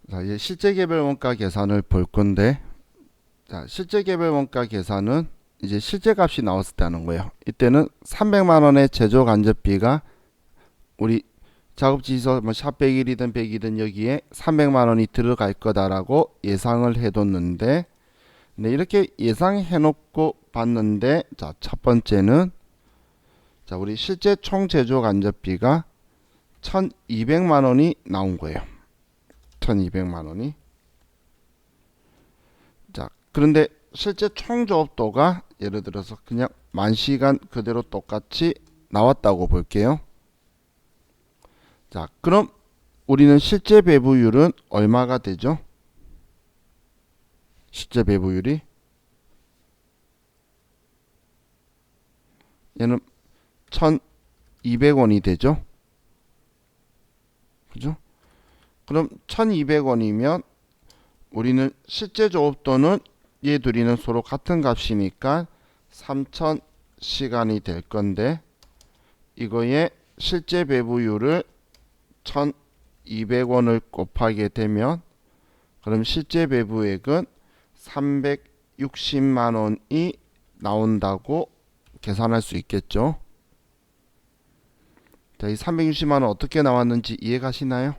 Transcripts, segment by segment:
자, 이제 실제 개별 원가 계산을 볼 건데, 자, 실제 개별 원가 계산은 이제 실제 값이 나왔을 때 하는 거예요. 이때는 300만 원의 제조 간접비가 우리 작업지에서 샵 100일이든 100이든 여기에 300만 원이 들어갈 거다라고 예상을 해뒀는데, 네, 이렇게 예상해 놓고 봤는데, 자, 첫 번째는 자, 우리 실제 총 제조 간접비가 1200만 원이 나온 거예요. 1200만 원이. 자, 그런데 실제 총 조업도가 예를 들어서 그냥 10,000시간 그대로 똑같이 나왔다고 볼게요. 자, 그럼 우리는 실제 배부율은 얼마가 되죠? 실제 배부율이 얘는 1200원이 되죠. 그죠? 그럼 1200원이면 우리는 실제 조업도는 얘 둘이는 서로 같은 값이니까 3000시간이 될 건데, 이거에 실제 배부율을 1200원을 곱하게 되면 그럼 실제 배부액은 360만 원이 나온다고 계산할 수 있겠죠. 자, 이 360만 원 어떻게 나왔는지 이해가시나요?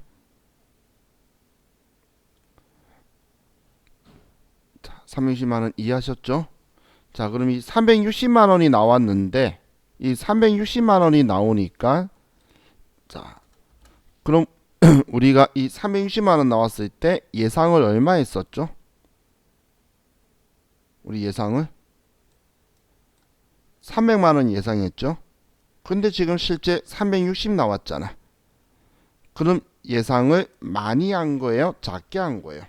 자, 360만 원 이해하셨죠? 자, 그럼 이 360만 원이 나왔는데, 이 360만 원이 나오니까, 자, 그럼 우리가 이 360만 원 나왔을 때 예상을 얼마 했었죠? 우리 예상을 300만 원 예상했죠? 근데 지금 실제 360 나왔잖아. 그럼 예상을 많이 한 거예요? 작게 한 거예요?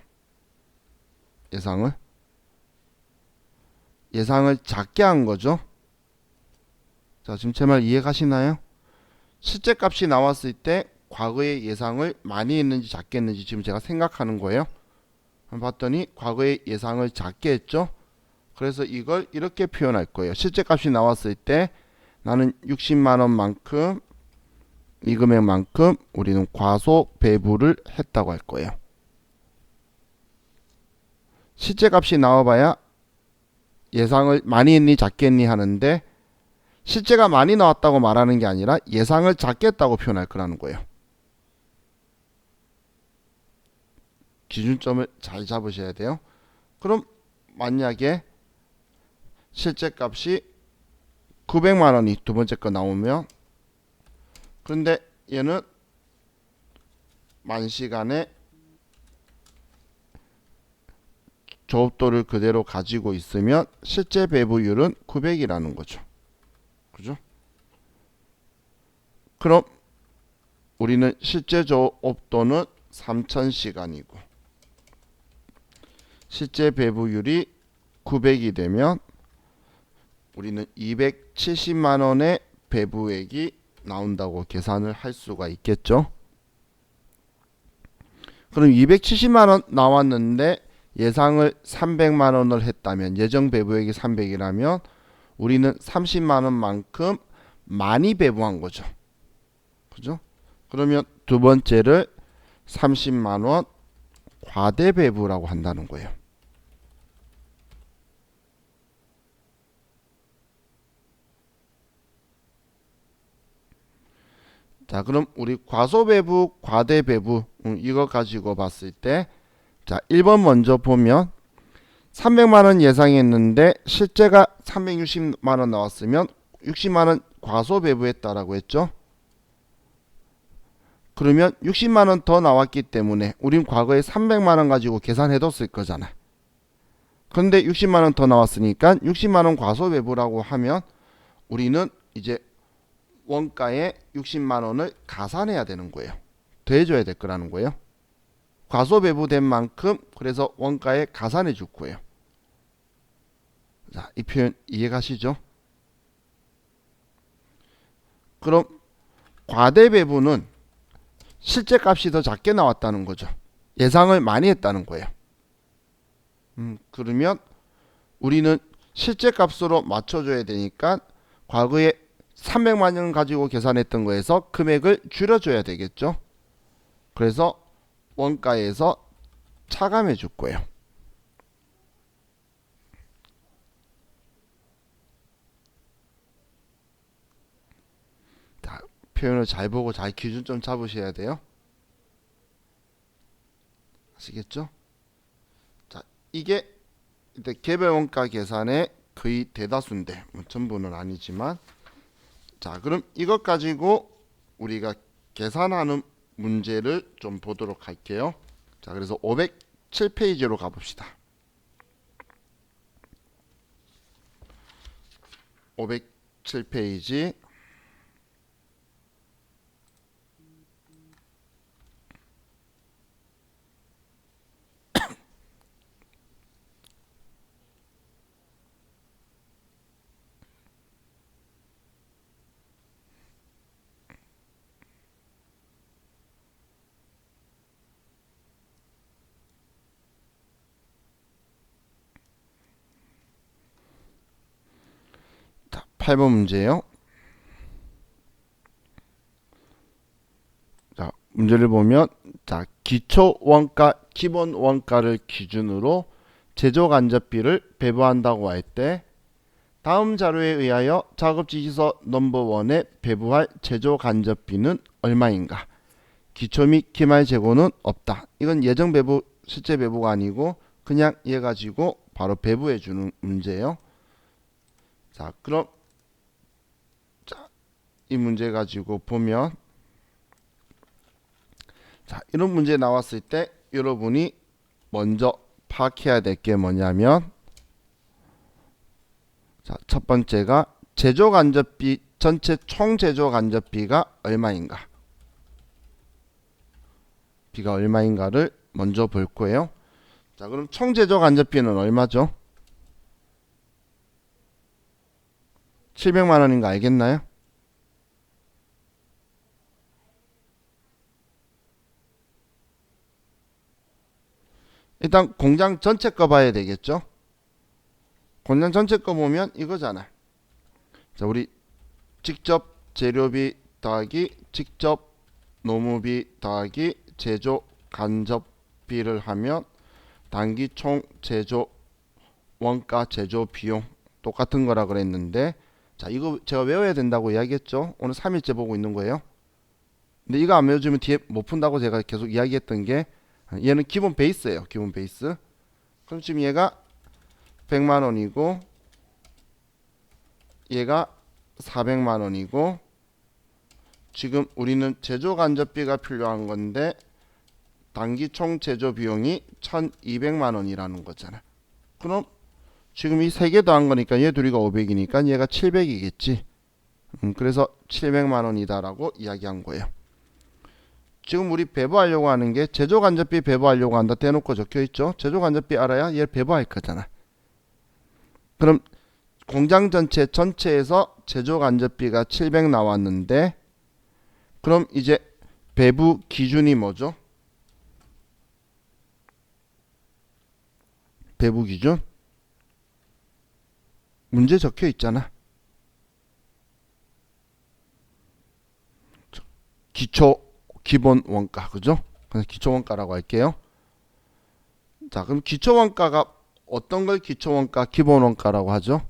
예상을 작게 한 거죠. 자, 지금 제 말 이해가시나요? 실제 값이 나왔을 때 과거의 예상을 많이 했는지 작게 했는지 지금 제가 생각하는 거예요. 봤더니 과거의 예상을 작게 했죠. 그래서 이걸 이렇게 표현할 거예요. 실제 값이 나왔을 때 나는 60만 원만큼 이 금액만큼 우리는 과소 배부를 했다고 할 거예요. 실제 값이 나와봐야 예상을 많이 했니 작게 했니 하는데, 실제가 많이 나왔다고 말하는 게 아니라 예상을 작게 했다고 표현할 거라는 거예요. 기준점을 잘 잡으셔야 돼요. 그럼 만약에 실제 값이 900만 원이 두 번째 거 나오면, 그런데 얘는 10,000시간에 조업도를 그대로 가지고 있으면 실제 배부율은 900이라는 거죠. 그죠? 그럼 우리는 실제 조업도는 3000시간이고 실제 배부율이 900이 되면 우리는 270만 원의 배부액이 나온다고 계산을 할 수가 있겠죠. 그럼 270만 원 나왔는데 예상을 300만 원을 했다면, 예정 배부액이 300이라면 우리는 30만 원만큼 많이 배부한 거죠. 그죠? 그러면 두 번째를 30만 원 과대 배부라고 한다는 거예요. 자, 그럼 우리 과소 배부, 과대 배부 이거 가지고 봤을 때, 자, 1번 먼저 보면 300만 원 예상했는데 실제가 360만 원 나왔으면 60만 원 과소 배부했다라고 했죠. 그러면 60만 원 더 나왔기 때문에 우린 과거에 300만 원 가지고 계산해뒀을 거잖아. 그런데 60만 원 더 나왔으니까 60만 원 과소 배부라고 하면 우리는 이제 원가에 60만 원을 가산해야 되는 거예요. 더해줘야 될 거라는 거예요. 과소 배부된 만큼 그래서 원가에 가산해 줄 거예요. 자, 이 표현 이해가시죠? 그럼 과대 배부는 실제 값이 더 작게 나왔다는 거죠. 예상을 많이 했다는 거예요. 그러면 우리는 실제 값으로 맞춰줘야 되니까 과거에 300만 원 가지고 계산했던 거에서 금액을 줄여줘야 되겠죠. 그래서 원가에서 차감해 줄 거예요. 자, 표현을 잘 보고 잘 기준 좀 잡으셔야 돼요. 아시겠죠? 자, 이게 일단 개별 원가 계산의 거의 대다수인데 뭐 전부는 아니지만, 자, 그럼 이것 가지고 우리가 계산하는 문제를 좀 보도록 할게요. 자, 그래서 507페이지로 가봅시다. 507페이지. 자, 8번 문제예요. 자, 문제를 보면, 자, 기초 원가, 기본 원가를 기준으로 제조 간접비를 배부한다고 할 때 다음 자료에 의하여 작업 지시서 넘버 1에 배부할 제조 간접비는 얼마인가? 기초 및 기말 재고는 없다. 이건 예정 배부, 실제 배부가 아니고 그냥 얘 가지고 바로 배부해 주는 문제예요. 자, 그럼 자, 이 문제 가지고 보면, 자, 이런 문제 나왔을 때 여러분이 먼저 파악해야 될 게 뭐냐면, 자, 첫 번째가 제조 간접비, 전체 총 제조 간접비가 얼마인가? 비가 얼마인가를 먼저 볼 거예요. 자, 그럼 총 제조 간접비는 얼마죠? 700만 원인 거 알겠나요? 일단 공장 전체 거 봐야 되겠죠? 공장 전체 거 보면 이거잖아. 자, 우리 직접 재료비 더하기 직접 노무비 더하기 제조 간접비를 하면 단기 총 제조 원가 제조 비용 똑같은 거라 그랬는데, 자, 이거 제가 외워야 된다고 이야기했죠. 오늘 3일째 보고 있는 거예요. 근데 이거 안 외워주면 뒤에 못 푼다고 제가 계속 이야기했던 게, 얘는 기본 베이스예요. 기본 베이스. 그럼 지금 얘가 100만 원이고 얘가 400만 원이고, 지금 우리는 제조 간접비가 필요한 건데 단기 총 제조 비용이 1200만 원이라는 거잖아. 그럼 지금 이 세 개 더한 거니까 얘 둘이가 500이니까 얘가 700이겠지. 그래서 700만 원이다라고 이야기한 거예요. 지금 우리 배부하려고 하는 게 제조 간접비 배부하려고 한다 대놓고 적혀 있죠. 제조 간접비 알아야 얘를 배부할 거잖아. 그럼 공장 전체에서 제조 간접비가 700 나왔는데, 그럼 이제 배부 기준이 뭐죠? 배부 기준? 문제 적혀 있잖아. 기초 기본 원가, 그죠? 그래서 기초 원가라고 할게요. 자, 그럼 기초 원가가 어떤 걸 기초 원가, 기본 원가라고 하죠?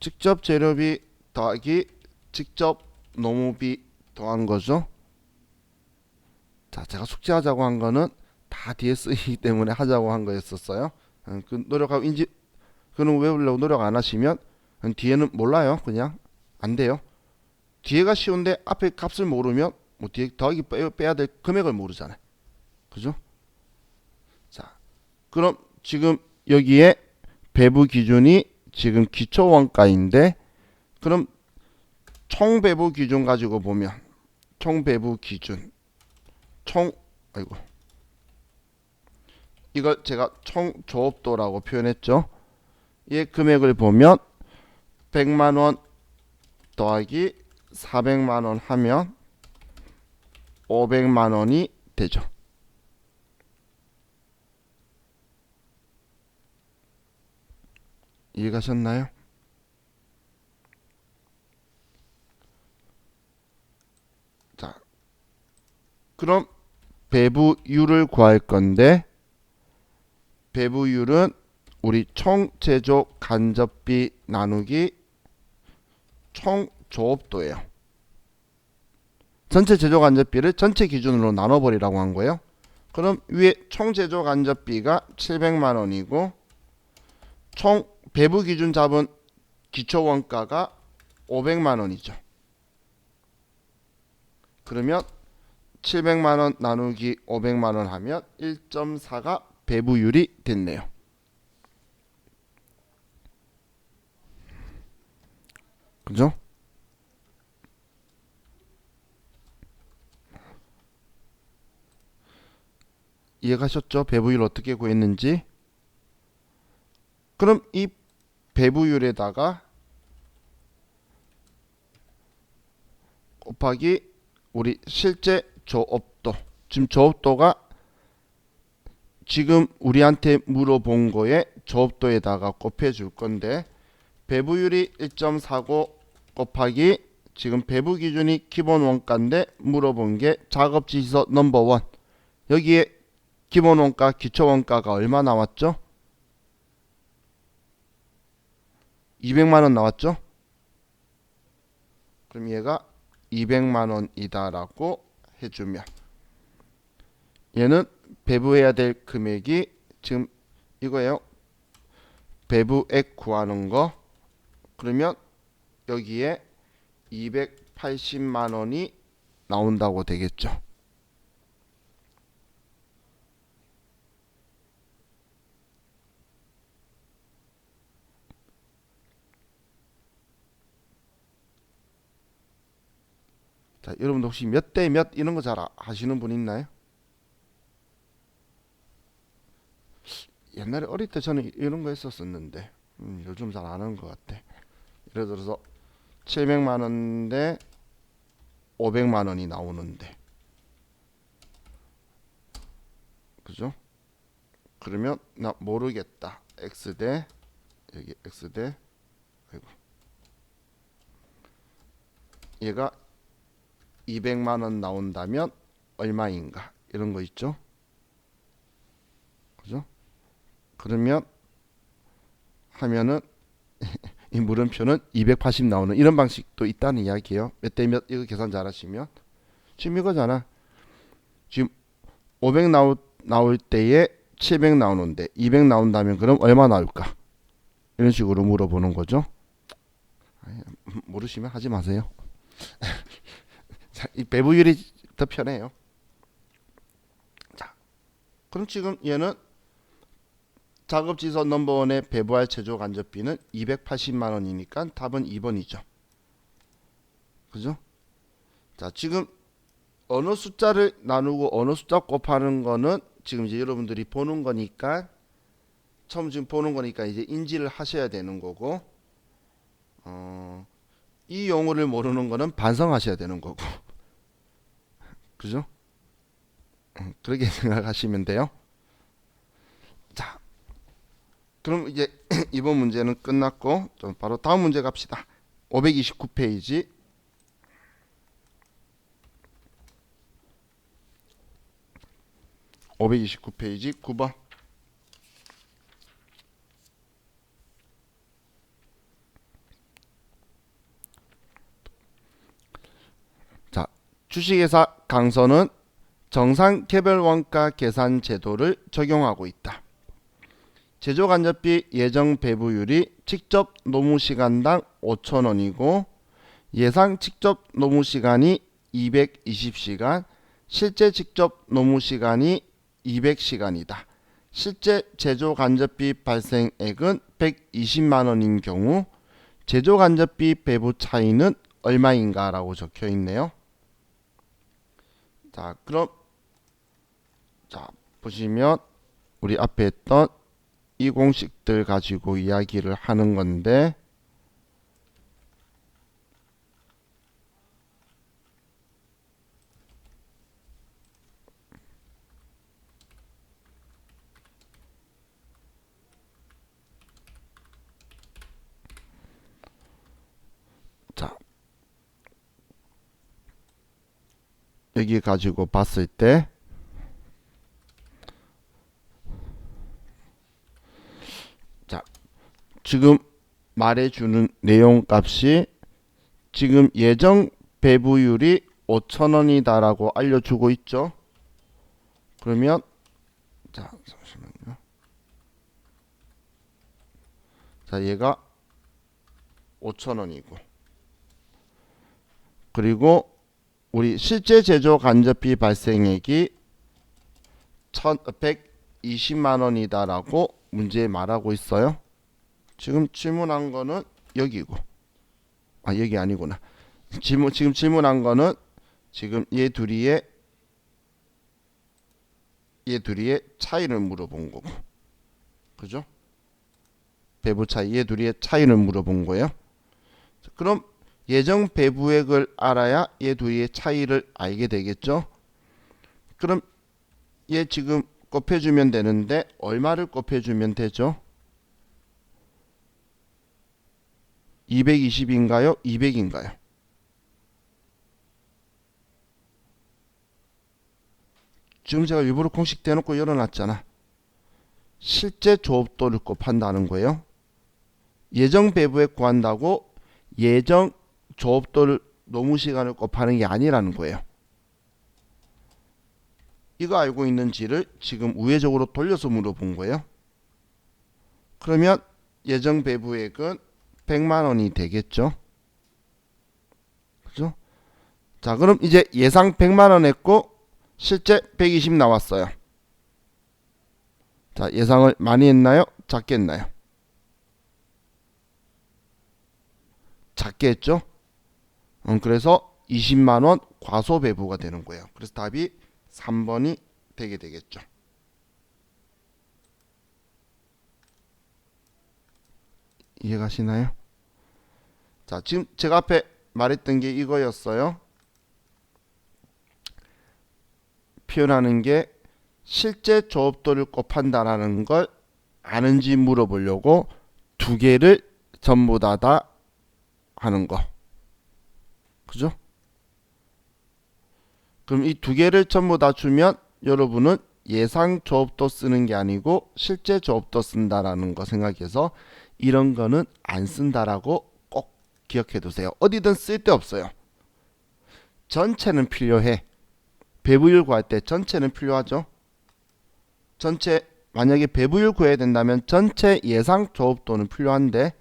직접 재료비 더하기 직접 노무비 더한 거죠. 자, 제가 숙제하자고 한 거는 다 뒤에 쓰이기 때문에 하자고 한 거였었어요. 그 노력하고 그는 외우려고 노력 안 하시면 뒤에는 몰라요. 그냥 안 돼요. 뒤에가 쉬운데 앞에 값을 모르면 뭐 뒤에 더하기 빼야 될 금액을 모르잖아요. 그죠? 자, 그럼 지금 여기에 배부 기준이 지금 기초 원가인데, 그럼 총 배부 기준 가지고 보면 총 배부 기준 아이고, 이걸 제가 총 조업도라고 표현했죠. 얘 금액을 보면 100만 원 더하기 400만 원 하면 500만 원이 되죠. 이해가셨나요? 자, 그럼 배부율을 구할 건데 배부율은 우리 총 제조 간접비 나누기 총 조업도예요. 전체 제조 간접비를 전체 기준으로 나눠버리라고 한 거예요. 그럼 위에 총 제조 간접비가 700만 원이고 총 배부 기준 잡은 기초 원가가 500만 원이죠. 그러면 700만 원 나누기 500만 원 하면 1.4가 배부율이 됐네요. 그죠? 이해가셨죠? 배부율 어떻게 구했는지. 그럼 이 배부율에다가 곱하기 우리 실제 조업도. 지금 조업도가 지금 우리한테 물어본 거에 조업도에다가 곱해줄 건데 배부율이 1.49 곱하기 지금 배부 기준이 기본 원가인데 물어본 게 작업지시서 넘버원. 여기에 기본 원가, 기초 원가가 얼마 나왔죠? 200만 원 나왔죠? 그럼 얘가 200만 원이다라고 해주면 얘는 배부해야 될 금액이 지금 이거예요. 배부액 구하는 거. 그러면 여기에 280만 원이 나온다고 되겠죠. 자, 여러분도 혹시 몇 대 몇 이런 거 잘 하시는 분 있나요? 옛날에 어릴 때 저는 이런 거 했었었는데 요즘 잘 안 하는 것 같아. 예를 들어서 700만 원인데 500만 원이 나오는데 그죠? 그러면 나 모르겠다. x 대 여기 x 대 아이고 얘가 200만 원 나온다면 얼마인가 이런 거 있죠? 그죠? 그러면 하면은 이 물음표는 280 나오는 이런 방식도 있다는 이야기예요. 몇 대 몇 이거 계산 잘하시면 지금 이거잖아. 지금 500 나올 때에 700 나오는데 200 나온다면 그럼 얼마 나올까? 이런 식으로 물어보는 거죠. 모르시면 하지 마세요. 자, 이 배부율이 더 편해요. 자, 그럼 지금 얘는 작업지서 넘버원에 배부할 제조 간접비는 280만 원이니까 답은 2번이죠. 그죠? 자, 지금 어느 숫자를 나누고 어느 숫자 곱하는 거는 지금 이제 여러분들이 보는 거니까 처음 지금 보는 거니까 이제 인지를 하셔야 되는 거고 이 용어를 모르는 거는 반성하셔야 되는 거고 그죠? 그렇게 생각하시면 돼요. 자, 그럼 이제 이번 문제는 끝났고 좀 바로 다음 문제 갑시다. 529페이지 529페이지 9번. 자, 주식회사 강선은 정상 개별 원가 계산 제도를 적용하고 있다. 제조 간접비 예정 배부율이 직접 노무 시간당 5,000원이고 예상 직접 노무 시간이 220시간, 실제 직접 노무 시간이 200시간이다. 실제 제조 간접비 발생액은 120만 원인 경우 제조 간접비 배부 차이는 얼마인가 라고 적혀 있네요. 자, 그럼 자, 보시면 우리 앞에 했던 이 공식들 가지고 이야기를 하는 건데 자, 여기 가지고 봤을 때 지금 말해주는 내용값이 지금 예정 배부율이 5,000원이다라고 알려주고 있죠. 그러면 자 잠시만요. 자 얘가 5,000원이고 그리고 우리 실제 제조 간접비 발생액이 1,120만 원이다라고 문제에 말하고 있어요. 지금 질문한 거는 여기고 여기 아니구나. 지금 질문한 거는 지금 얘 둘이의 차이를 물어본 거고, 그죠? 배부 차이, 얘 둘이의 차이를 물어본 거예요. 그럼 예정 배부액을 알아야 얘 둘이의 차이를 알게 되겠죠? 그럼 얘 지금 곱해주면 되는데 얼마를 곱해주면 되죠? 220인가요? 200인가요? 지금 제가 일부러 공식 대놓고 열어놨잖아. 실제 조업도를 곱한다는 거예요. 예정 배부액 구한다고 예정 조업도를 노무 시간을 곱하는 게 아니라는 거예요. 이거 알고 있는지를 지금 우회적으로 돌려서 물어본 거예요. 그러면 예정 배부액은 100만 원이 되겠죠. 그죠? 자, 그럼 이제 예상 100만 원 했고 실제 120 나왔어요. 자, 예상을 많이 했나요? 작게 했나요? 작게 했죠? 그래서 20만 원 과소 배부가 되는 거예요. 그래서 답이 3번이 되게 되겠죠. 이해가시나요? 자, 지금 제가 앞에 말했던 게 이거였어요. 표현하는 게 실제 조업도를 곱한다라는 걸 아는지 물어보려고 두 개를 전부 다 하는 거. 그죠? 그럼 이 두 개를 전부 다 주면 여러분은 예상 조업도 쓰는 게 아니고 실제 조업도 쓴다라는 거 생각해서 이런 거는 안 쓴다라고 꼭 기억해 두세요. 어디든 쓸데없어요. 전체는 필요해. 배부율 구할 때 전체는 필요하죠. 전체 만약에 배부율 구해야 된다면 전체 예상 조업도는 필요한데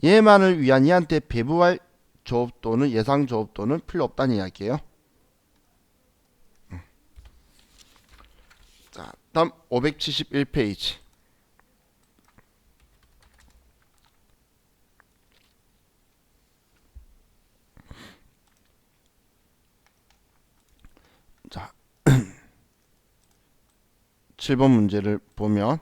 얘만을 위한 얘한테 배부할 조업도는 예상 조업도는 필요 없다는 이야기예요. 자, 다음 571페이지. 자, 7번 문제를 보면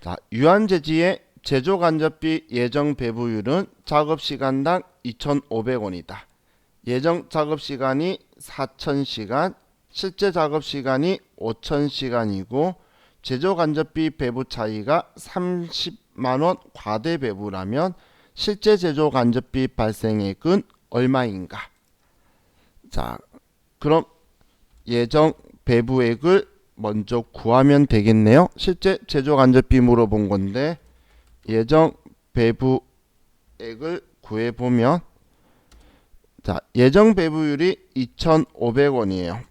자, 유한재지의 제조간접비 예정 배부율은 작업시간당 2,500원이다. 예정 작업시간이 4,000시간, 실제 작업시간이 5,000시간이고 제조간접비 배부 차이가 30만원 과대 배부라면 실제 제조간접비 발생액은 얼마인가? 자, 그럼 예정 배부액을 먼저 구하면 되겠네요. 실제 제조간접비 물어본 건데 예정 배부액을 구해보면 자, 예정 배부율이 2,500원이에요.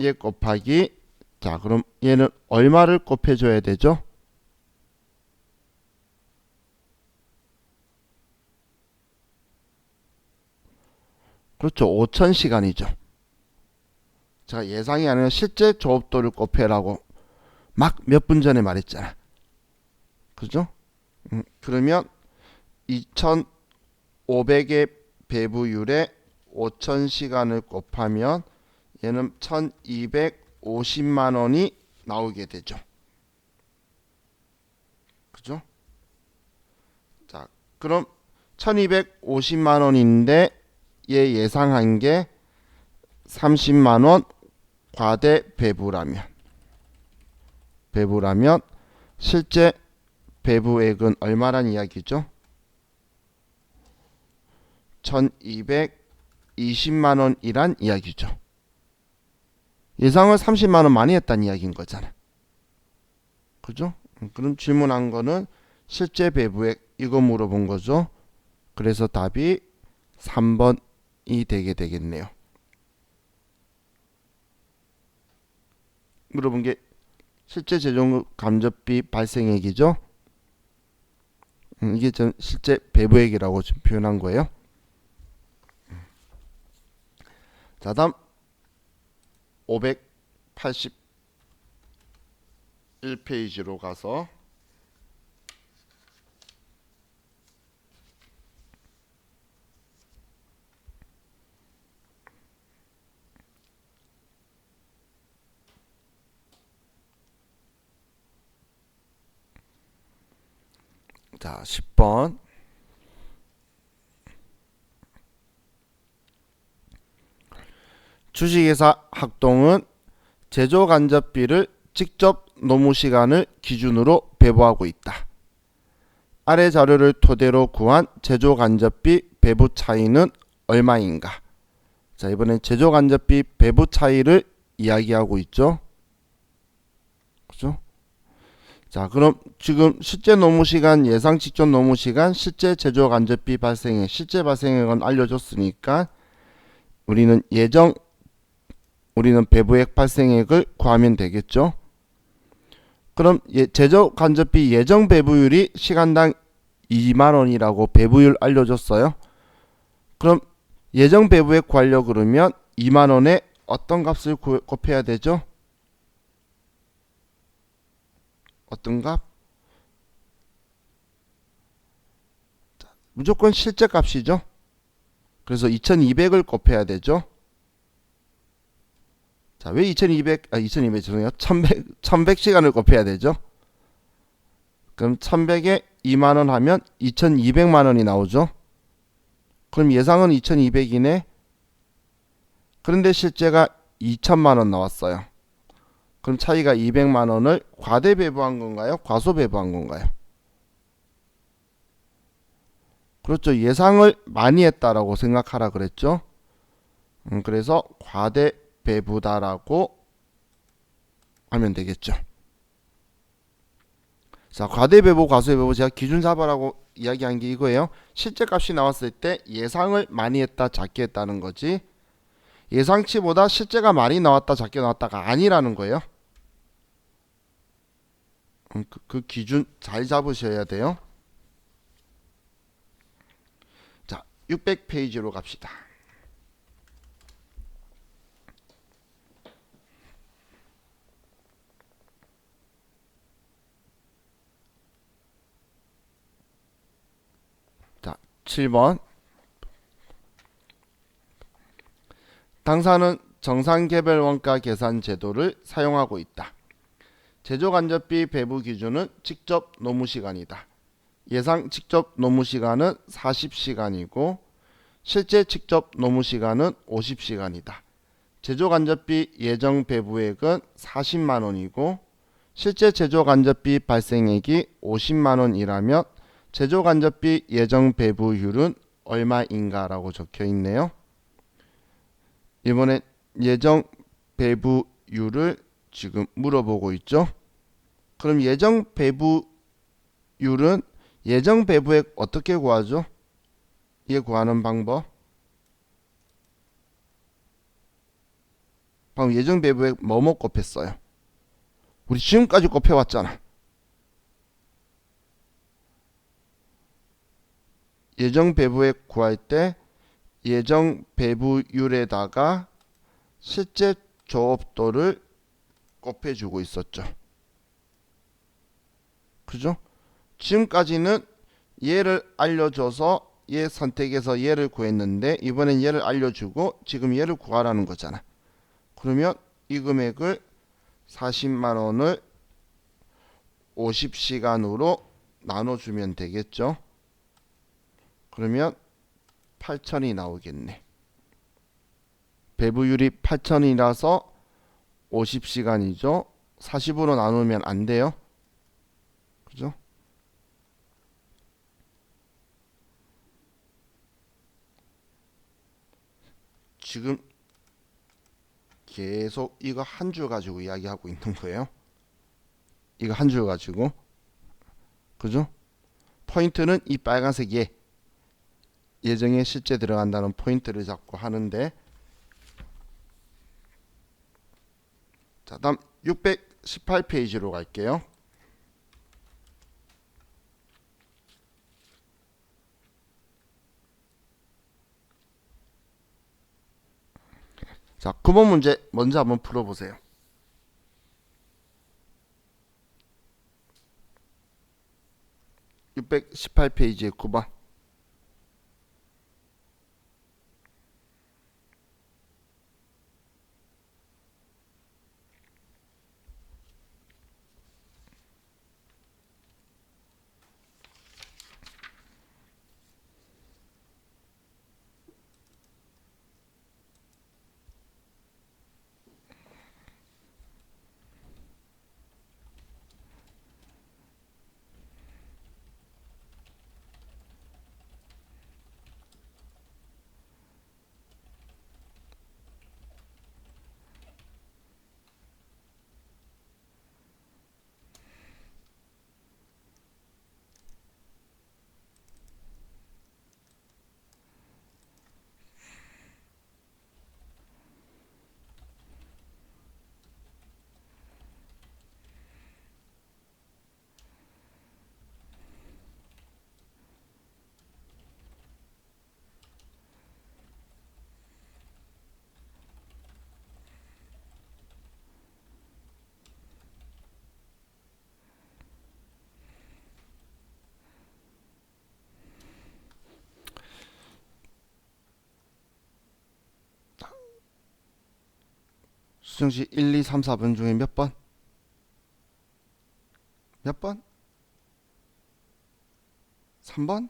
얘 곱하기 자, 그럼 얘는 얼마를 곱해줘야 되죠? 그렇죠. 5,000시간이죠. 제가 예상이 아니라 실제 조업도를 곱해라고 막 몇 분 전에 말했잖아. 그죠? 그러면 2,500의 배부율에 5,000시간을 곱하면 얘는 1,250만 원이 나오게 되죠. 그죠? 자, 그럼 1,250만 원인데 얘 예상한 게 30만 원 과대 배부라면 실제 배부액은 얼마란 이야기죠? 1,220만 원이란 이야기죠. 예상을 30만 원 많이 했다는 이야기인 거잖아. 그죠? 그럼 질문한 거는 실제 배부액 이거 물어본 거죠. 그래서 답이 3번이 되게 되겠네요. 물어본 게 실제 재정 간접비 발생액이죠. 이게 전 실제 배부액이라고 지금 표현한 거예요. 자, 다음 581페이지로 가서 자, 10번 주식회사 학동은 제조 간접비를 직접 노무 시간을 기준으로 배부하고 있다. 아래 자료를 토대로 구한 제조 간접비 배부 차이는 얼마인가? 자, 이번엔 제조 간접비 배부 차이를 이야기하고 있죠. 그죠? 자, 그럼 지금 실제 노무 시간, 예상 직전 노무 시간, 실제 제조 간접비 발생액, 실제 발생액은 알려줬으니까 우리는 배부액 발생액을 구하면 되겠죠. 그럼 제조 간접비 예정 배부율이 시간당 2만원이라고 배부율 알려줬어요. 그럼 예정 배부액 구하려고 그러면 2만원에 어떤 값을 곱해야 되죠? 어떤 값? 무조건 실제 값이죠. 그래서 2200을 곱해야 되죠. 자, 왜 2200 죄송해요. 1100시간을 곱해야 되죠. 그럼 1100에 2만원 하면 2200만원이 나오죠. 그럼 예상은 2200이네. 그런데 실제가 2000만원 나왔어요. 그럼 차이가 200만원을 과대 배부한 건가요? 과소 배부한 건가요? 그렇죠. 예상을 많이 했다라고 생각하라 그랬죠. 그래서 과대 배부다라고 하면 되겠죠. 자, 과대 배부, 과소 배부 제가 기준 잡아라고 이야기한 게 이거예요. 실제 값이 나왔을 때 예상을 많이 했다, 작게 했다는 거지. 예상치보다 실제가 많이 나왔다, 작게 나왔다가 아니라는 거예요. 그 기준 잘 잡으셔야 돼요. 자, 600페이지로 갑시다. 자, 7번. 당사는 정상개별 원가 계산 제도를 사용하고 있다. 제조 간접비 배부 기준은 직접 노무 시간이다. 예상 직접 노무 시간은 40시간이고 실제 직접 노무 시간은 50시간이다. 제조 간접비 예정 배부액은 40만원이고 실제 제조 간접비 발생액이 50만원이라면 제조 간접비 예정 배부율은 얼마인가 라고 적혀 있네요. 이번엔 예정 배부율을 지금 물어보고 있죠. 그럼 예정 배부율은 예정 배부액 어떻게 구하죠? 이게 구하는 방법. 방금 예정 배부액 뭐뭐 곱했어요? 우리 지금까지 곱해왔잖아. 예정 배부액 구할 때 예정 배부율에다가 실제 조업도를 곱해주고 있었죠. 그죠? 지금까지는 얘를 알려줘서 얘 선택해서 얘를 구했는데 이번엔 얘를 알려주고 지금 얘를 구하라는 거잖아. 그러면 이 금액을 40만원을 50시간으로 나눠주면 되겠죠. 그러면 8천이 나오겠네. 배부율이 8천이라서 50시간이죠. 40으로 나누면 안 돼요. 그죠? 지금 계속 이거 한 줄 가지고 이야기하고 있는 거예요. 이거 한 줄 가지고. 그죠? 포인트는 이 빨간색 예정에 실제 들어간다는 포인트를 잡고 하는데, 자, 다음 618페이지로 갈게요. 자, 9번 문제 먼저 한번 풀어보세요. 618페이지의 9번. 수정시 1, 2, 3, 4번 중에 몇 번? 몇 번? 3번?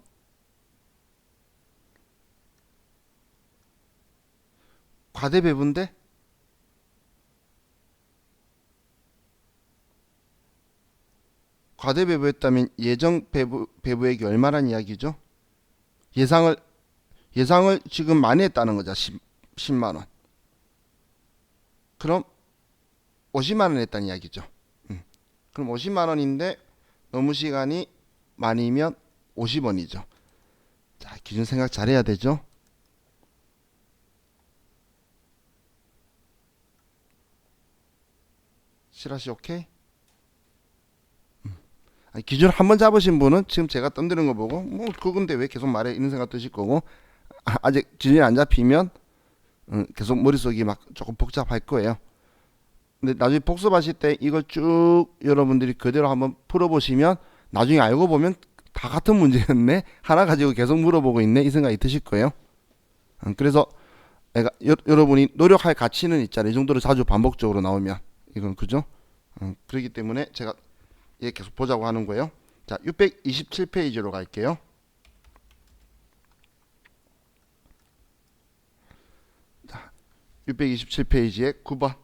과대배분데? 과대배부했다면 예정 배부액이 얼마란 이야기죠? 예상을 지금 많이 했다는 거죠. 10만 원. 그럼 50만 원 했다는 이야기죠. 그럼 50만 원인데 너무 시간이 많이면 50원이죠. 자, 기준 생각 잘해야 되죠. 실하시 오케이? 아니, 기준 한번 잡으신 분은 지금 제가 던드는 거 보고 뭐 그건데 왜 계속 말해 이런 생각 드실 거고, 아직 기준이 안 잡히면 계속 머릿속이 막 조금 복잡할 거예요. 근데 나중에 복습하실 때 이걸 쭉 여러분들이 그대로 한번 풀어보시면 나중에 알고 보면 다 같은 문제였네, 하나 가지고 계속 물어보고 있네, 이 생각이 드실 거예요. 그래서 내가 여러분이 노력할 가치는 있잖아요. 이 정도로 자주 반복적으로 나오면 이건, 그죠? 그렇기 때문에 제가 얘 계속 보자고 하는 거예요. 자, 627페이지로 갈게요. 자, 627페이지에 9번.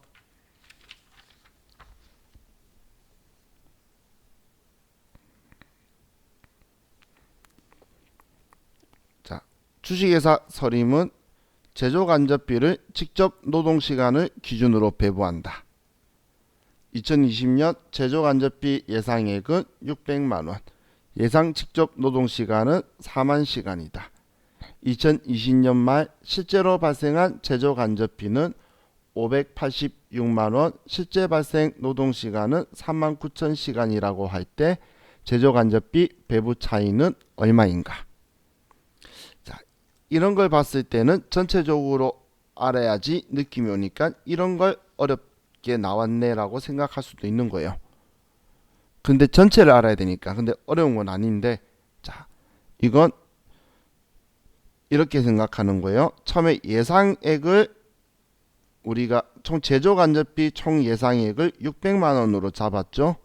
자, 주식회사 서림은 제조간접비를 직접 노동시간을 기준으로 배부한다. 2020년 제조간접비 예상액은 600만원, 예상 직접 노동시간은 4만시간이다. 2020년 말 실제로 발생한 제조간접비는 586만원, 실제 발생 노동시간은 39,000시간이라고 할 때 제조간접비 배부 차이는 얼마인가? 자, 이런 걸 봤을 때는 전체적으로 알아야지 느낌이 오니까 이런 걸 어렵게 나왔네 라고 생각할 수도 있는 거예요. 근데 전체를 알아야 되니까. 근데 어려운 건 아닌데, 자, 이건 이렇게 생각하는 거예요. 처음에 예상액을 우리가 총 제조간접비 총 예상액을 600만원으로 잡았죠.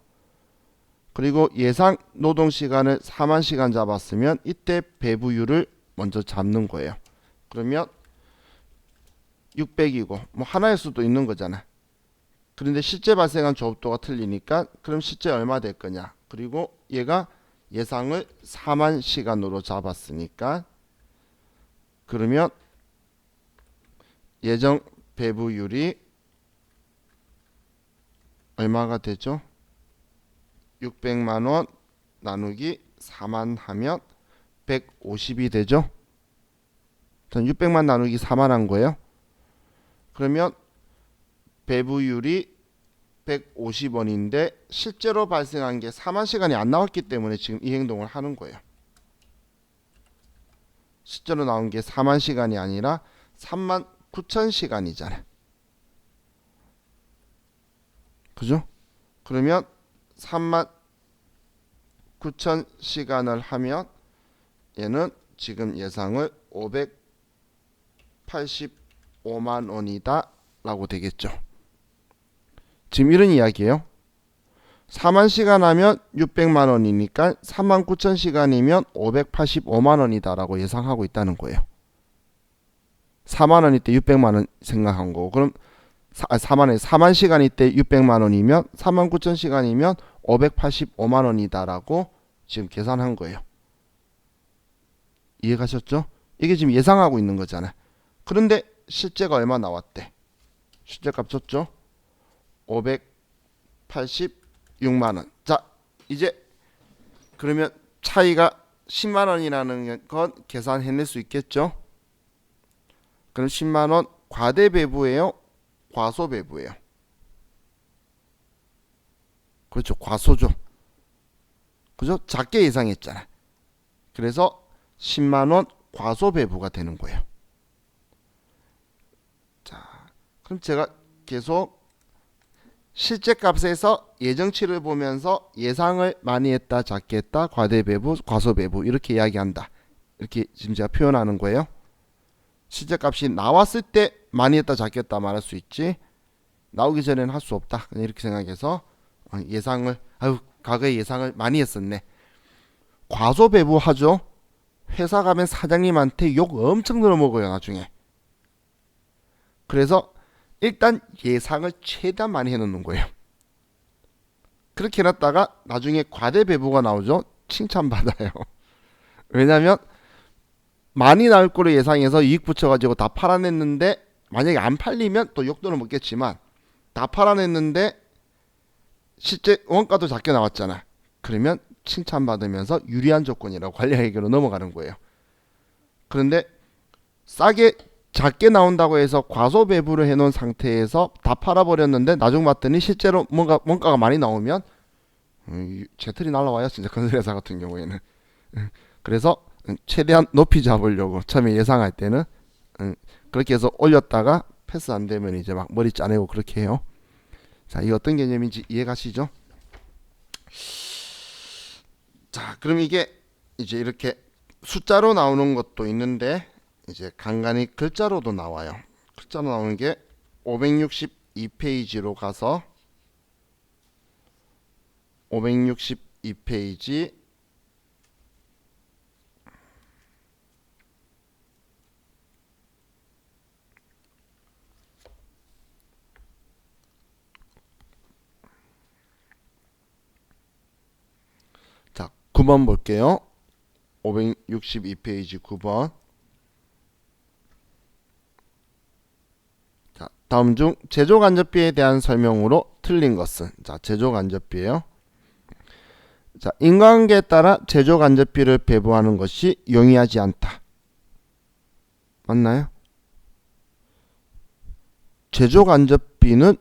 그리고 예상 노동시간을 4만시간 잡았으면 이때 배부율을 먼저 잡는 거예요. 그러면 600이고 뭐 하나일 수도 있는 거잖아. 그런데 실제 발생한 조업도가 틀리니까 그럼 실제 얼마 될 거냐. 그리고 얘가 예상을 4만시간으로 잡았으니까 그러면 예정 배부율이 얼마가 되죠? 600만원 나누기 4만 하면 150이 되죠. 전 600만 나누기 4만 한 거예요. 그러면 배부율이 150원인데 실제로 발생한 게 4만 시간이 안 나왔기 때문에 지금 이 행동을 하는 거예요. 실제로 나온 게 4만 시간이 아니라 3만 9천 시간이잖아요. 그죠? 그러면 3만 9천 시간을 하면 얘는 지금 예상을 585만 원이다 라고 되겠죠. 지금 이런 이야기예요. 4만 시간 하면 600만 원이니까 3만 9천 시간이면 585만 원이다 라고 예상하고 있다는 거예요. 4만 원일 때 600만 원 생각한 거고, 그럼 4만 시간일 때 600만 원이면 3만 9천 시간이면 585만 원이다 라고 지금 계산한 거예요. 이해가셨죠? 이게 지금 예상하고 있는 거잖아요. 그런데 실제가 얼마 나왔대? 실제값 줬죠? 586만 원. 자, 이제 그러면 차이가 10만 원이라는 건 계산해낼 수 있겠죠? 그럼 10만 원 과대 배부예요? 과소 배부예요? 그렇죠. 과소죠. 그죠? 작게 예상했잖아. 그래서 10만 원 과소 배부가 되는 거예요. 자, 그럼 제가 계속 실제 값에서 예정치를 보면서 예상을 많이 했다, 작게 했다, 과대 배부, 과소 배부 이렇게 이야기한다. 이렇게 지금 제가 표현하는 거예요. 실제 값이 나왔을 때 많이 했다, 작게 했다 말할 수 있지, 나오기 전에는 할 수 없다. 그냥 이렇게 생각해서 예상을, 과거에 예상을 많이 했었네. 과소 배부 하죠. 회사 가면 사장님한테 욕 엄청 들어먹어요 나중에. 그래서 일단 예상을 최대한 많이 해놓는 거예요. 그렇게 해놨다가 나중에 과대 배부가 나오죠. 칭찬받아요. 왜냐면 많이 나올 거로 예상해서 이익 붙여가지고 다 팔아냈는데, 만약에 안 팔리면 또 욕도는 먹겠지만 다 팔아냈는데 실제 원가도 작게 나왔잖아. 그러면 칭찬받으면서 유리한 조건이라고 관리회계로 넘어가는 거예요. 그런데 싸게 작게 나온다고 해서 과소 배부를 해놓은 상태에서 다 팔아버렸는데 나중 봤더니 실제로 뭔가 원가가 많이 나오면 재틀이 날라와요. 진짜 건설회사 같은 경우에는. 그래서 최대한 높이 잡으려고 처음에 예상할 때는 그렇게 해서 올렸다가 패스 안 되면 이제 막 머리 짜내고 그렇게 해요. 자, 이게 어떤 개념인지 이해가시죠? 자, 그럼 이게 이제 이렇게 숫자로 나오는 것도 있는데 이제 간간히 글자로도 나와요. 글자로 나오는 게 562페이지로 가서 562페이지 자, 9번 볼게요. 562페이지 9번. 자, 다음 중 제조간접비에 대한 설명으로 틀린 것은? 자, 제조간접비예요. 자, 인과관계에 따라 제조간접비를 배부하는 것이 용이하지 않다. 맞나요? 제조간접비는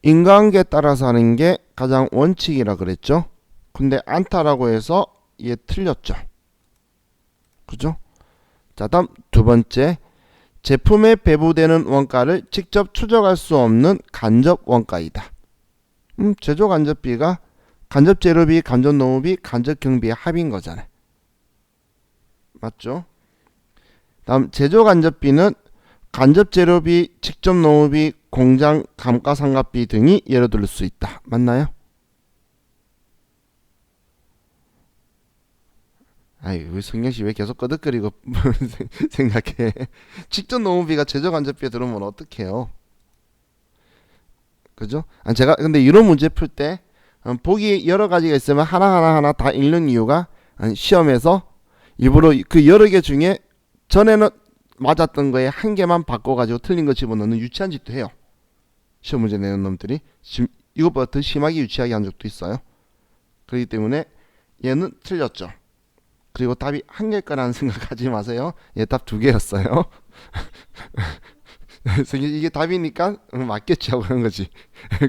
인과관계에 따라서 하는 게 가장 원칙이라 그랬죠. 근데 않다라고 해서 얘 틀렸죠. 그죠? 자, 다음 두 번째, 제품에 배부되는 원가를 직접 추적할 수 없는 간접 원가이다. 제조 간접비가 간접 재료비, 간접 노무비, 간접 경비의 합인 거잖아요. 맞죠? 다음 제조 간접비는 간접 재료비, 직접 노무비, 공장 감가상각비 등이 예로 들 수 있다. 맞나요? 아이, 우리 성경씨 왜 계속 끄덕거리고 생각해? 직접 노무비가 제조 간접비에 들어오면 어떡해요? 그죠? 제가 근데 이런 문제 풀 때 보기 여러 가지가 있으면 하나하나 다 읽는 이유가 시험에서 일부러 그 여러 개 중에 전에는 맞았던 거에 한 개만 바꿔가지고 틀린 거 집어넣는 유치한 짓도 해요. 시험 문제 내는 놈들이 지금 이것보다 더 심하게 유치하게 한 적도 있어요. 그렇기 때문에 얘는 틀렸죠. 그리고 답이 한 개일 거라는 생각하지 마세요. 얘 답 두 개였어요. 그래서 이게 답이니까 맞겠지 하고 그런 거지.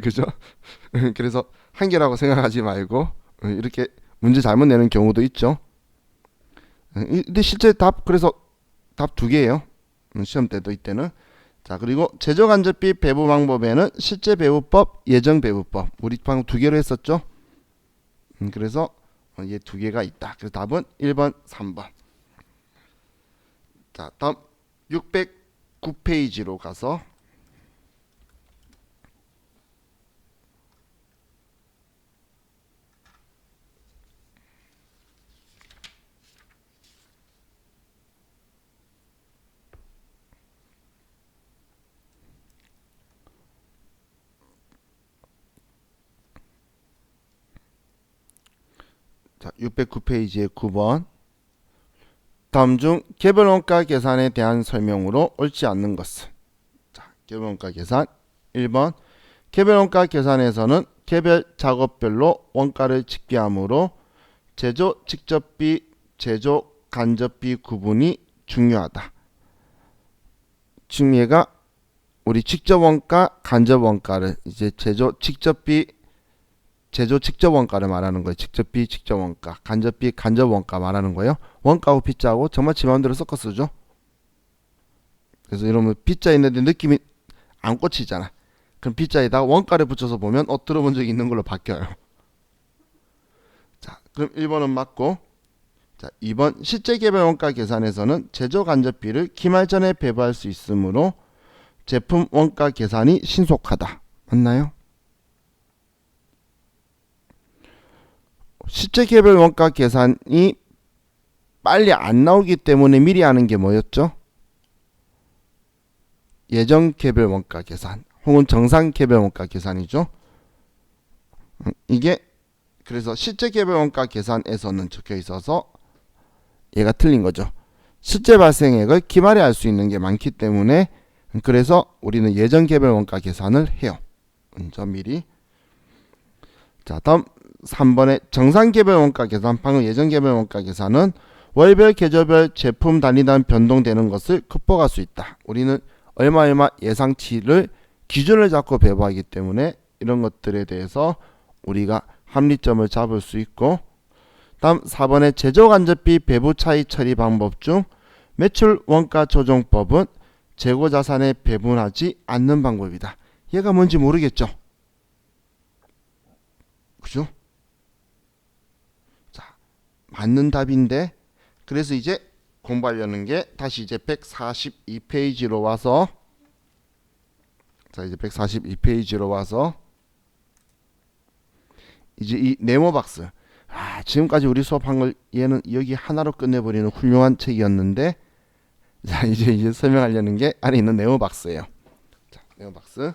그죠? 그래서 한 개라고 생각하지 말고 이렇게 문제 잘못 내는 경우도 있죠. 근데 실제 답 그래서 답 두 개예요. 시험 때도 이때는. 자, 그리고 제조간접비 배부 방법에는 실제 배부법, 예정 배부법. 우리 방금 두 개로 했었죠. 그래서 얘 두 개가 있다. 그래서 답은 1번, 3번. 자, 다음 609페이지로 가서 자, 609페이지의 9번. 다음 중 개별 원가 계산에 대한 설명으로 옳지 않는 것은. 자, 개별 원가 계산 1번. 개별 원가 계산에서는 개별 작업별로 원가를 집계하므로 제조 직접비, 제조 간접비 구분이 중요하다. 지금 얘가 우리 직접 원가, 간접 원가를 이제 제조 직접비, 제조 직접 원가를 말하는 거예요. 직접비, 직접 원가, 간접비, 간접 원가 말하는 거예요. 원가하고 빗자하고 정말 지 마음대로 섞어 쓰죠. 그래서 이러면 빗자 있는데 느낌이 안 꽂히잖아. 그럼 빗자에다가 원가를 붙여서 보면 들어본 적이 있는 걸로 바뀌어요. 자, 그럼 1번은 맞고. 자, 2번 실제 개별 원가 계산에서는 제조 간접비를 기말 전에 배부할 수 있으므로 제품 원가 계산이 신속하다. 맞나요? 실제 개별 원가 계산이 빨리 안 나오기 때문에 미리 하는 게 뭐였죠? 예정 개별 원가 계산 혹은 정상 개별 원가 계산이죠. 이게 그래서 실제 개별 원가 계산에서는 적혀 있어서 얘가 틀린 거죠. 실제 발생액을 기말에 알 수 있는 게 많기 때문에 그래서 우리는 예정 개별 원가 계산을 해요. 먼저 미리. 자, 다음 3번의 정상 개별 원가 계산, 방금 예정 개별 원가 계산은 월별, 계절별 제품 단위당 변동되는 것을 극복할 수 있다. 우리는 얼마 예상치를 기준을 잡고 배부하기 때문에 이런 것들에 대해서 우리가 합리점을 잡을 수 있고, 다음 4번의 제조간접비 배부 차이 처리 방법 중 매출 원가 조정법은 재고 자산에 배분하지 않는 방법이다. 얘가 뭔지 모르겠죠? 그죠? 자, 맞는 답인데 그래서 이제 공부하려는 게 다시 이제 142페이지로 와서 자, 이제 142페이지로 와서 이제 이 네모박스. 지금까지 우리 수업한 걸 얘는 여기 하나로 끝내버리는 훌륭한 책이었는데, 자, 이제 설명하려는 게 안에 있는 네모박스예요. 자, 네모박스.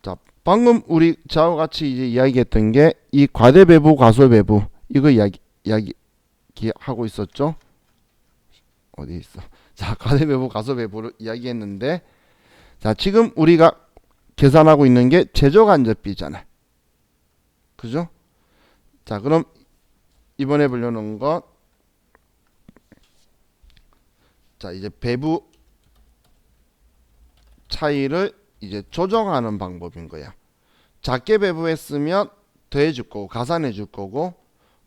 자, 방금 우리 저와 같이 이제 이야기했던 게 이 과대배부, 과소배부 이거 이야기하고 있었죠. 어디 있어? 자, 과대배부, 과소배부를 이야기했는데, 자, 지금 우리가 계산하고 있는 게 제조간접비잖아. 그죠? 자, 그럼 이번에 보려는 것, 자, 이제 배부 차이를 이제 조정하는 방법인 거야. 작게 배부했으면 더해 줄 거고 가산해 줄 거고,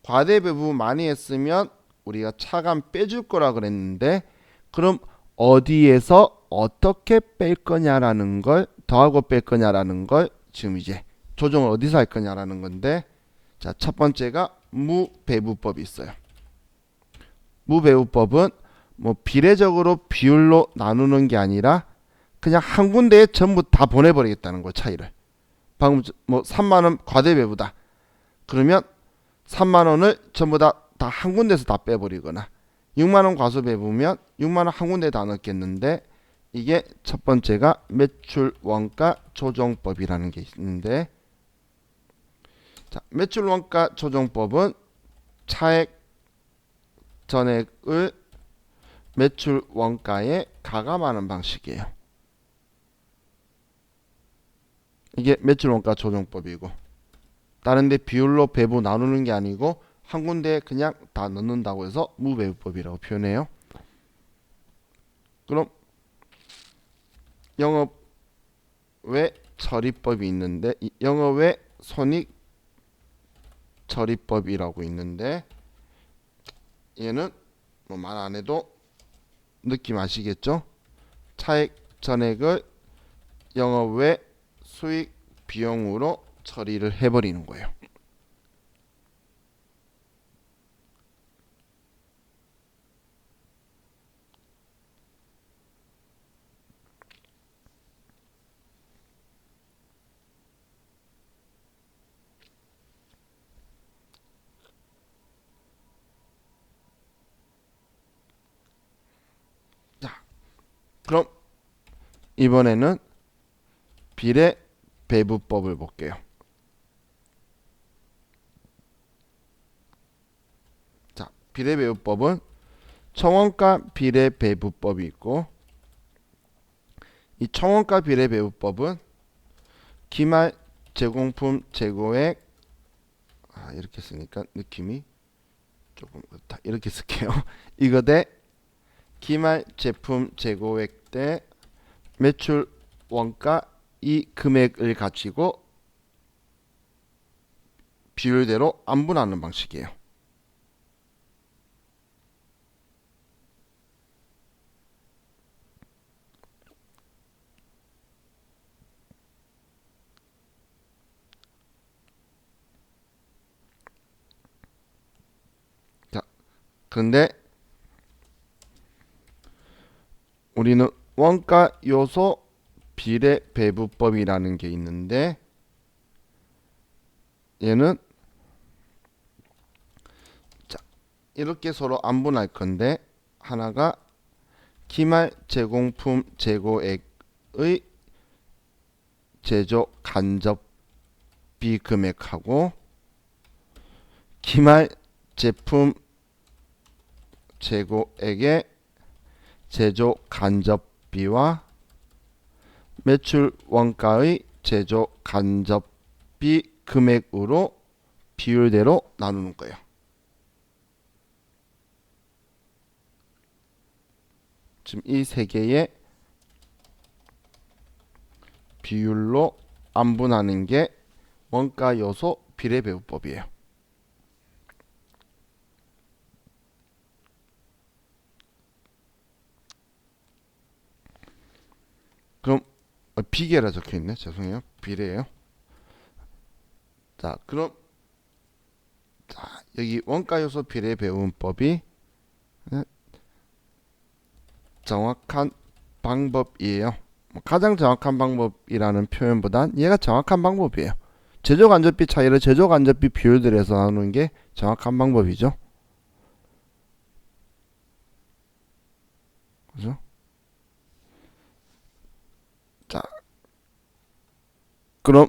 과대 배부 많이 했으면 우리가 차감 빼줄 거라 그랬는데, 그럼 어디에서 어떻게 뺄 거냐라는 걸, 더하고 뺄 거냐라는 걸 지금 이제 조정을 어디서 할 거냐라는 건데, 자, 첫 번째가 무배부법이 있어요. 무배부법은 뭐 비례적으로 비율로 나누는 게 아니라 그냥 한 군데에 전부 다 보내버리겠다는 거, 차이를. 방금 뭐 3만원 과대배부다. 그러면 3만원을 전부 다 한 군데서 다 빼버리거나, 6만원 과소배부면 6만원 한 군데에 다 넣겠는데, 이게 첫 번째가 매출 원가 조정법이라는 게 있는데, 자, 매출 원가 조정법은 차액 전액을 매출 원가에 가감하는 방식이에요. 이게 매출 원가 조정법이고, 다른데 비율로 배부 나누는 게 아니고 한 군데에 그냥 다 넣는다고 해서 무배부법이라고 표현해요. 그럼 영업외 처리법이 있는데 이 영업외 손익 처리법이라고 있는데 얘는 뭐 말 안 해도 느낌 아시겠죠? 차액 전액을 영업외 수익 비용으로 처리를 해버리는 거예요. 자, 그럼 이번에는 비례 배부법을 볼게요. 자, 비례 배부법은 총원가 비례 배부법이 있고 이 총원가 비례 배부법은 기말 제공품 재고액 이렇게 쓰니까 느낌이 조금 그렇다. 이렇게 쓸게요. 이거 대 기말 제품 재고액 대 매출 원가 이 금액을 가지고 비율대로 안분하는 방식이에요. 자, 근데 우리는 원가 요소 비례 배부법이라는 게 있는데 얘는 자, 이렇게 서로 안분할 건데 하나가 기말 제공품 재고액의 제조 간접비 금액하고 기말 제품 재고액의 제조 간접비와 매출 원가의 제조 간접비 금액으로 비율대로 나누는 거예요. 지금 이 세 개의 비율로 안분하는 게 원가 요소 비례 배부법이에요. 그럼 비계라 적혀 있네. 죄송해요. 비례예요. 자, 그럼 자, 여기 원가 요소 비례 배분법이 정확한 방법이에요. 가장 정확한 방법이라는 표현보단 얘가 정확한 방법이에요. 제조 간접비 차이를 제조 간접비 비율들에서 나누는 게 정확한 방법이죠. 그죠? 자, 그럼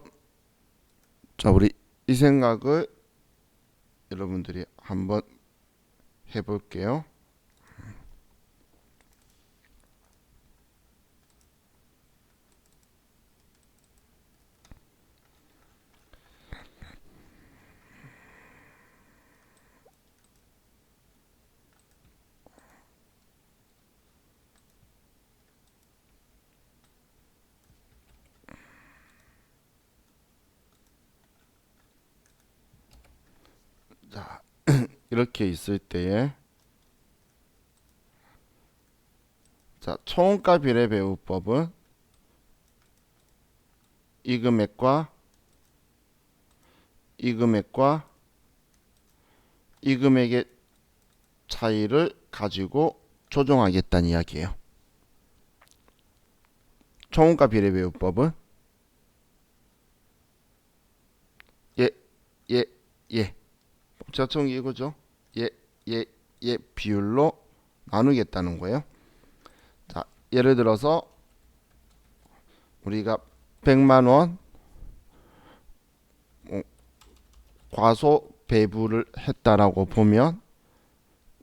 자, 우리 이 생각을 여러분들이 한번 해볼게요. 자, 이렇게 있을 때에 자, 총원가 비례 배분법은 이 금액과 이 금액과 이 금액의 차이를 가지고 조정하겠다는 이야기예요. 총원가 비례 배분법은 예. 자총이 이거죠. 예 비율로 나누겠다는 거예요. 자, 예를 들어서 우리가 100만 원 과소 배부를 했다라고 보면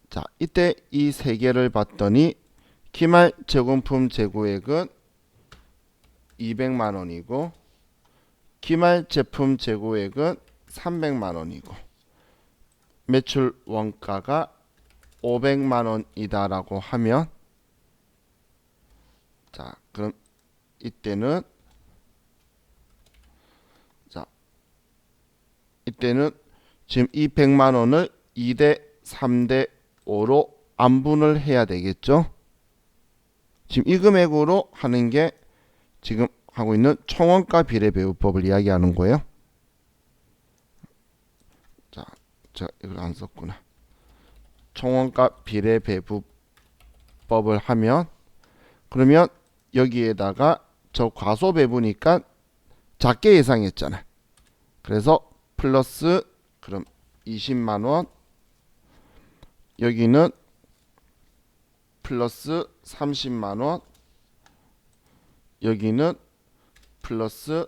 자, 이때 이 세 개를 봤더니 기말 제공품 재고액은 200만 원이고 기말 제품 재고액은 300만 원이고 매출 원가가 500만 원이다라고 하면 자, 그럼 이때는 지금 이 100만 원을 2대 3대 5로 안분을 해야 되겠죠. 지금 이 금액으로 하는 게 지금 하고 있는 총원가 비례배분법을 이야기하는 거예요. 자, 제가 이걸 안 썼구나. 총원가 비례배분법을 하면 그러면 여기에다가 저 과소배분이니까 작게 예상했잖아. 그래서 플러스 그럼 20만 원, 여기는 플러스 30만 원, 여기는 플러스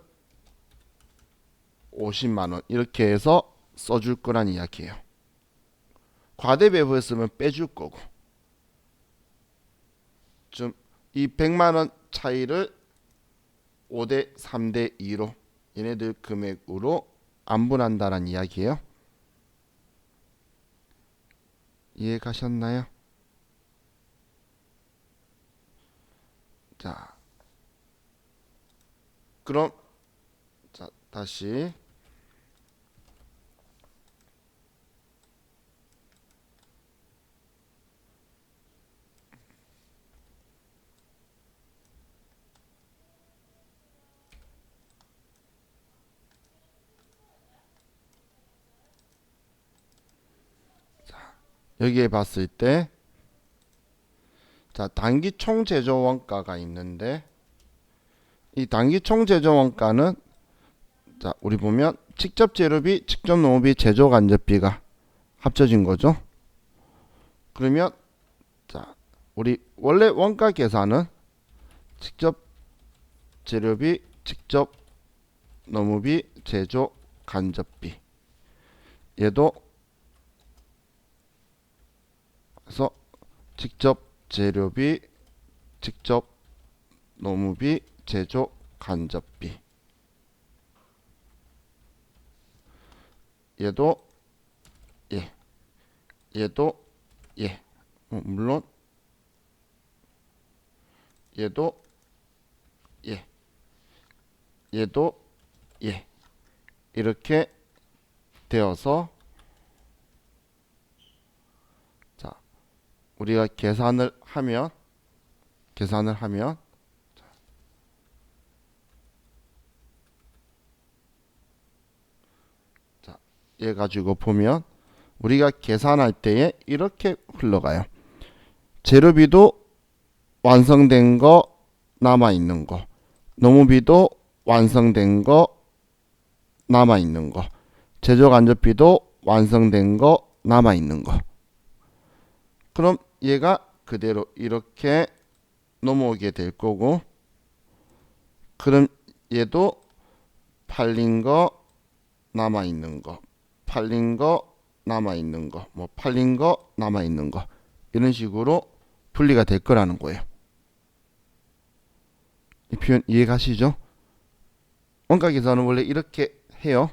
50만 원 이렇게 해서 써줄 거란 이야기예요. 과대배분했으면 빼줄 거고 좀 이 100만 원 차이를 5대 3대 2로 얘네들 금액으로 안분한다는 이야기예요. 이해 가셨나요? 자, 그럼 자, 다시 여기에 봤을 때 자, 단기 총 제조 원가가 있는데 이 단기 총 제조 원가는 자, 우리 보면 직접 재료비, 직접 노무비, 제조 간접비가 합쳐진 거죠. 그러면 자, 우리 원래 원가 계산은 직접 재료비, 직접 노무비, 제조 간접비. 얘도 그래서 직접 재료비, 직접 노무비, 제조 간접비. 얘도 예, 얘도 예. 물론 얘도 예, 얘도 예. 이렇게 되어서 자, 우리가 계산을 하면 자, 얘 가지고 보면 우리가 계산할 때에 이렇게 흘러가요. 재료비도 완성된 거 남아 있는 거, 노무비도 완성된 거 남아 있는 거, 제조 간접비도 완성된 거 남아 있는 거. 그럼 얘가 그대로 이렇게 넘어오게 될 거고, 그럼 얘도 팔린 거 남아 있는 거, 팔린 거 남아 있는 거, 뭐 팔린 거 남아 있는 거 이런 식으로 분리가 될 거라는 거예요. 이 표현 이해 가시죠? 원가 계산은 원래 이렇게 해요.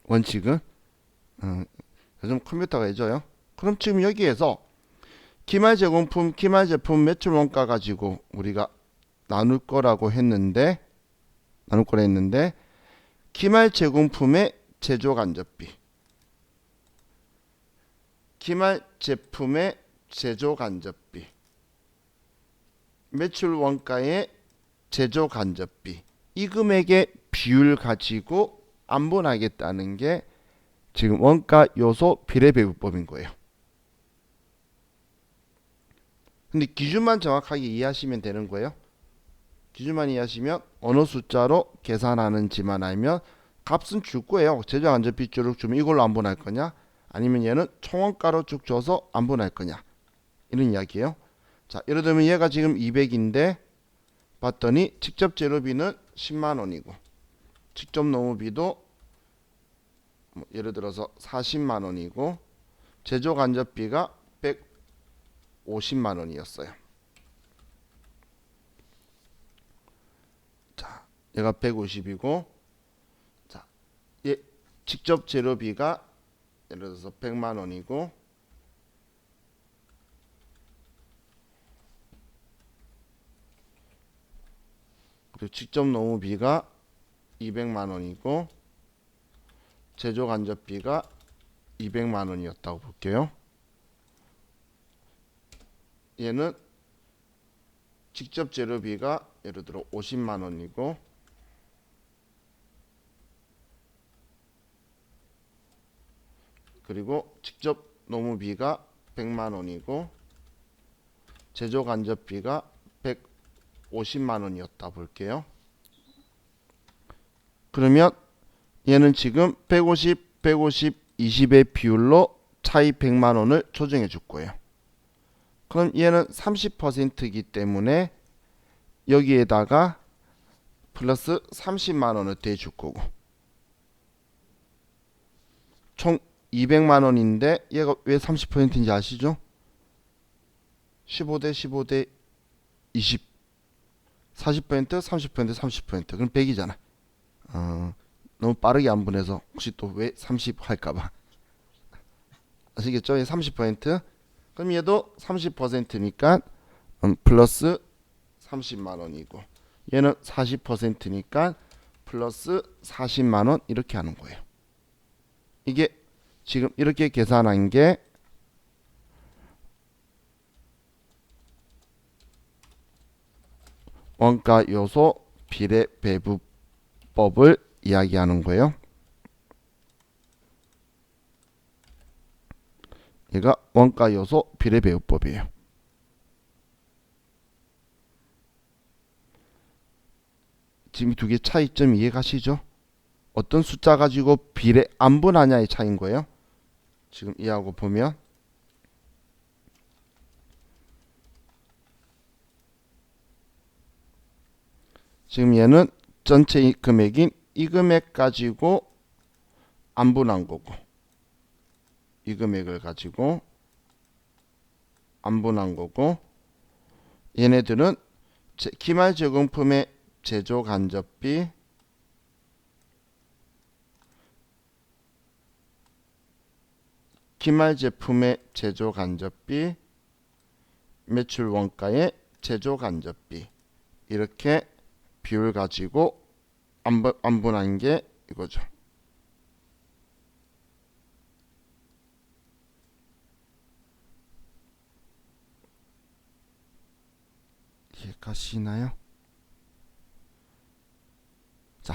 원칙은 요즘 컴퓨터가 해줘요. 그럼 지금 여기에서 기말 제공품, 기말 제품 매출 원가 가지고 우리가 나눌 거라 했는데 기말 제공품의 제조 간접비, 기말 제품의 제조 간접비, 매출 원가의 제조 간접비, 이 금액의 비율 가지고 안분하겠다는 게 지금 원가 요소 비례배분법인 거예요. 근데 기준만 정확하게 이해하시면 되는 거예요. 기준만 이해하시면 어느 숫자로 계산하는지만 알면 값은 줄 거예요. 제조 간접비 쭉 주면 이걸로 안분할 거냐, 아니면 얘는 총원가로 쭉 줘서 안분할 거냐, 이런 이야기예요. 자, 예를 들면 얘가 지금 200인데 봤더니 직접 재료비는 10만 원이고 직접 노무비도 예를 들어서 40만 원이고 제조 간접비가 150만 원이었어요. 자, 얘가 150이고 자, 얘 직접 재료비가 예를 들어서 100만 원이고 그리고 직접 노무비가 200만 원이고 제조 간접비가 200만 원이었다고 볼게요. 얘는 직접 재료비가 예를 들어 50만 원이고 그리고 직접 노무비가 100만 원이고 제조 간접비가 150만 원이었다 볼게요. 그러면 얘는 지금 150, 150, 20의 비율로 차이 100만 원을 조정해 줄 거예요. 그럼 얘는 30%이기 때문에 여기에다가 플러스 30만 원을 대줄 거고 총 200만 원인데 얘가 왜 30%인지 아시죠? 15대 15대 20 40% 30% 30% 그럼 100이잖아. 너무 빠르게 안 보내서 혹시 또 왜 30 할까봐 아시겠죠? 얘 30% 그럼 얘도 30%니까 플러스 30만 원이고 얘는 40%니까 플러스 40만 원 이렇게 하는 거예요. 이게 지금 이렇게 계산한 게 원가 요소 비례 배분법을 이야기하는 거예요. 얘가 원가 요소 비례 배분법이에요. 지금 이 두 개 차이점 이해가시죠? 어떤 숫자 가지고 비례 안분하냐의 차이인 거예요. 지금 이해하고 보면 지금 얘는 전체 금액인 이 금액 가지고 안분한 거고 이 금액을 가지고 안분한 거고 얘네들은 기말 제공품의 제조 간접비 기말 제품의 제조 간접비 매출 원가의 제조 간접비 이렇게 비율 가지고 안분한 게 이거죠. 이해가시나요? 자,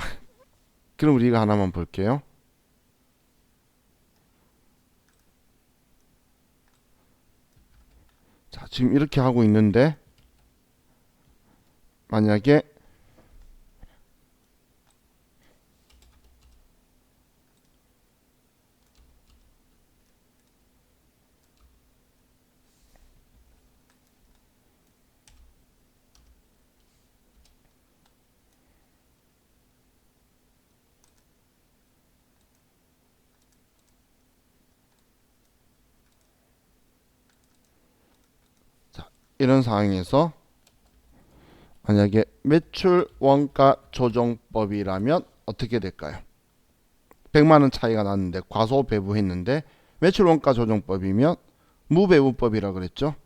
그럼 우리가 하나만 볼게요. 자, 지금 이렇게 하고 있는데 만약에 이런 상황에서 만약에 매출 원가 조정법이라면 어떻게 될까요? 100만 원 차이가 났는데 과소 배부했는데 매출 원가 조정법이면 무배부법이라 그랬죠.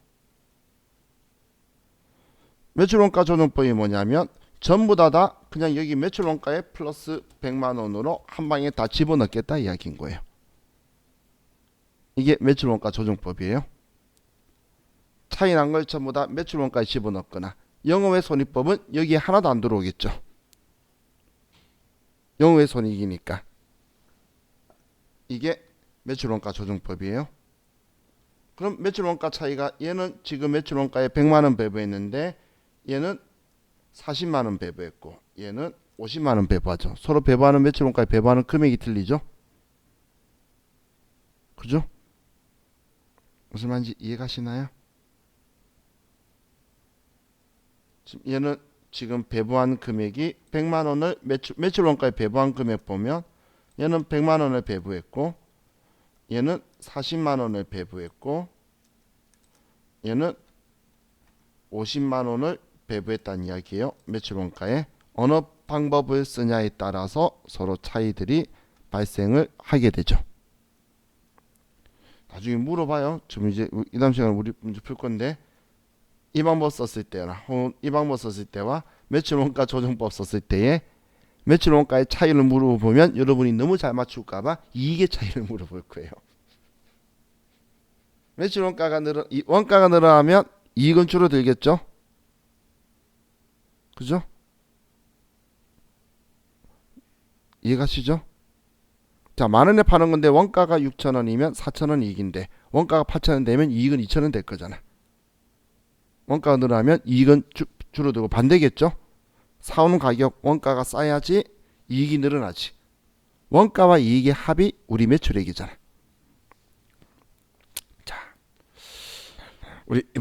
매출 원가 조정법이 뭐냐면 전부 다 그냥 여기 매출 원가에 플러스 100만 원으로 한 방에 다 집어넣겠다 이야기인 거예요. 이게 매출 원가 조정법이에요. 차이 난 걸 전부 다 매출 원가에 집어넣거나 영업외 손익법은 여기에 하나도 안 들어오겠죠. 영업외 손익이니까. 이게 매출 원가 조정법이에요. 그럼 매출 원가 차이가 얘는 지금 매출 원가에 100만 원 배부했는데 얘는 40만 원 배부했고 얘는 50만 원 배부하죠. 서로 배부하는 매출 원가에 배부하는 금액이 틀리죠. 그죠? 무슨 말인지 이해가시나요? 지금 얘는 지금 배부한 금액이 100만 원을 매출 원가에 배부한 금액 보면 얘는 100만 원을 배부했고 얘는 40만 원을 배부했고 얘는 50만 원을 배부했다는 이야기예요. 매출 원가에 어느 방법을 쓰냐에 따라서 서로 차이들이 발생을 하게 되죠. 나중에 물어봐요. 지금 이제 이 다음 시간에 우리 문제 풀 건데 이 방법 썼을 때나 혹은 이 방법 썼을 때와 매출 원가 조정법 썼을 때의 매출 원가의 차이를 물어보면 여러분이 너무 잘 맞출까봐 이익의 차이를 물어볼 거예요. 매출 원가가 늘어나면 이익은 줄어들겠죠? 그죠? 이해가시죠? 자, 만원에 파는 건데 원가가 6,000원이면 4,000원 이익인데 원가가 8,000원 되면 이익은 2,000원 될 거잖아. 원가가 늘어나면 이익은 줄어들고 반대겠죠? 사오는 가격 원가가 싸야지 이익이 늘어나지. 원가와 이익의 합이 우리 매출액이잖아. 자, 우리